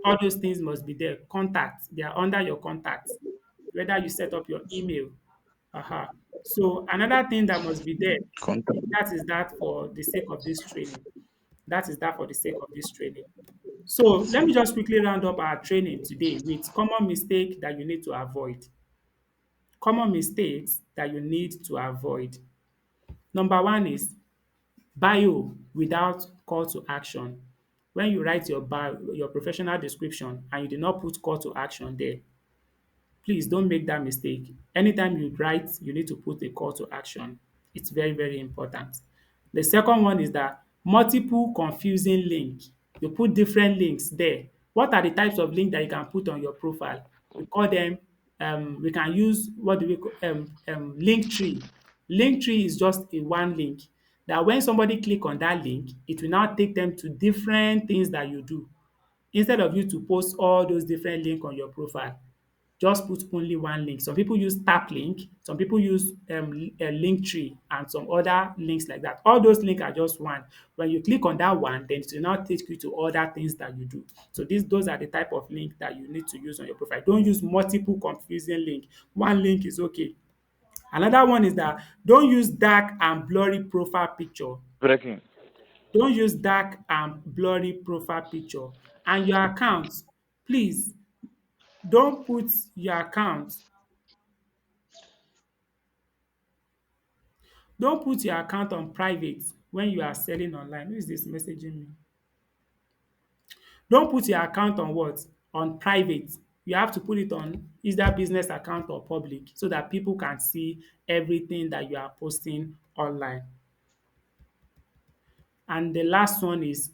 All those things must be there. Contacts, they are under your contacts, whether you set up your email. So another thing that must be there,
Contact.
that is that for the sake of this training. That is that for the sake of this training. So let me just quickly round up our training today with common mistake that you need to avoid. Common mistakes that you need to avoid. Number one is bio without call to action. When you write your bio, your professional description and you did not put call to action there, please don't make that mistake. Anytime you write, you need to put a call to action. It's very, very important. The second one is that multiple confusing link. You put different links there. What are the types of link that you can put on your profile? We call them, we can use, what do we call, link tree. Link tree is just a one link. that when somebody click on that link, it will now take them to different things that you do. Instead of you to post all those different link on your profile, just put only one link. Some people use tap link, some people use a link tree and some other links like that. All those links are just one. When you click on that one, then it will now take you to other things that you do. So those are the type of link that you need to use on your profile. Don't use multiple confusing link. One link is okay. Another one is that don't use dark and blurry profile picture.
Breaking.
Don't use dark and blurry profile picture. And your account, please don't put your account Don't put your account on private when you are selling online. Who is this messaging me? Don't put your account on what? On private. You have to put it on either business account or public so that people can see everything that you are posting online. And the last one is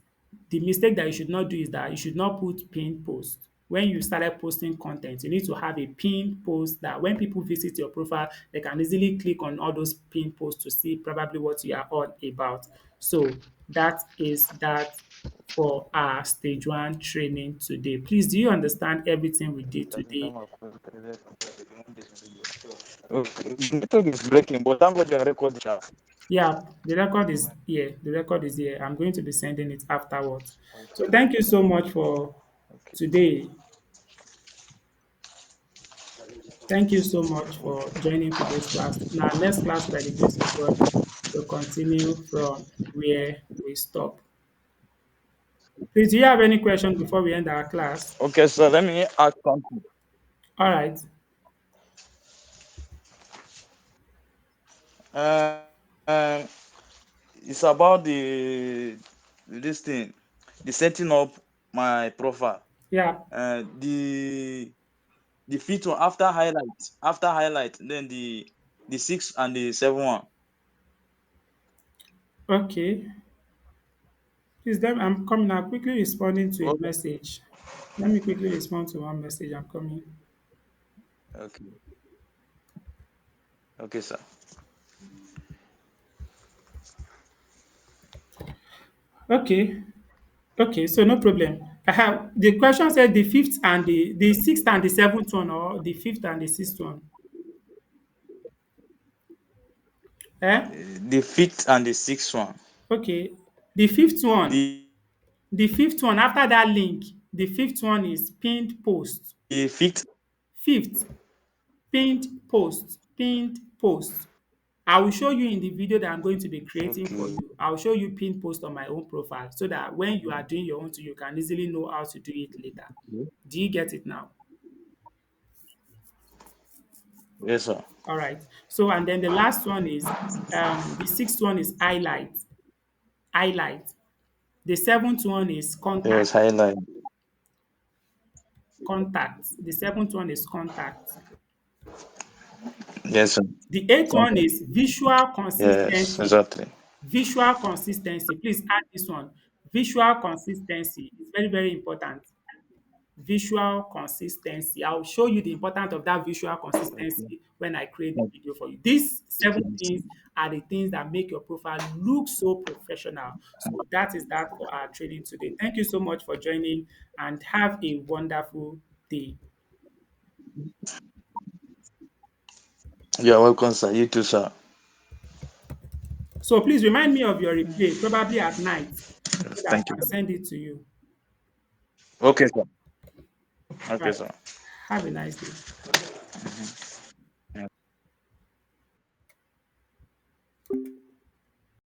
the mistake that you should not do is that you should not put pinned post. When you started posting content, you need to have a pinned post that when people visit your profile, they can easily click on all those pinned posts to see probably what you are all about. So that is that for our stage one training today. Please, do you understand everything we did today?
Okay. The network is breaking, but thank God you are recording. Sha.
Yeah, the record is here. The record is here. I'm going to be sending it afterwards. So thank you so much for
Okay.
today. Thank you so much for joining today's class. In our next class, by the grace of God, we'll continue from where we stop. Please, do you have any question before we end our class?
Okay, so let me ask something.
All right.
Uh, uh, it's about the this thing, the setting up my profile.
Yeah.
The fifth one after highlight, then the sixth and the seventh one.
Okay. Please, then I'm coming. I'm quickly responding to a
Okay.
message. Let me quickly respond to one message. I'm coming.
Okay. Okay, sir.
Okay. Okay. So no problem. I have the question said the fifth and the sixth and the seventh one, or the fifth and the sixth one. Eh?
The fifth and the sixth one.
Okay. The fifth one.
The
The fifth one after that link, the fifth one is pinned post.
the fifth.
Fifth, pinned post, pinned post. I will show you in the video that I'm going to be creating for
Okay.
you. I'll show you pinned post on my own profile so that when you are doing your own too, you can easily know how to do it later. Do you get it now?
Yes, sir.
All right. So, and then the last one is the sixth one is highlight. Highlight. The seventh one is
Yes,
contact.
highlight.
Contact. The seventh one is contact.
Yes, sir.
The eighth one
Contact.
is visual
Yes,
consistency.
exactly.
Visual consistency. Please add this one. Visual consistency is very, very important. Visual consistency. I'll show you the importance of that visual
Okay.
consistency when I create the video for you. These seven things are the things that make your profile look so professional. So that is that for our training today. Thank you so much for joining and have a wonderful day.
You are welcome, sir. You too, sir.
So please remind me of your replay, probably at night, so
Yes,
that
thank
I
you.
can send it to you.
Okay, sir.
Right.
Okay, sir.
Have a nice day.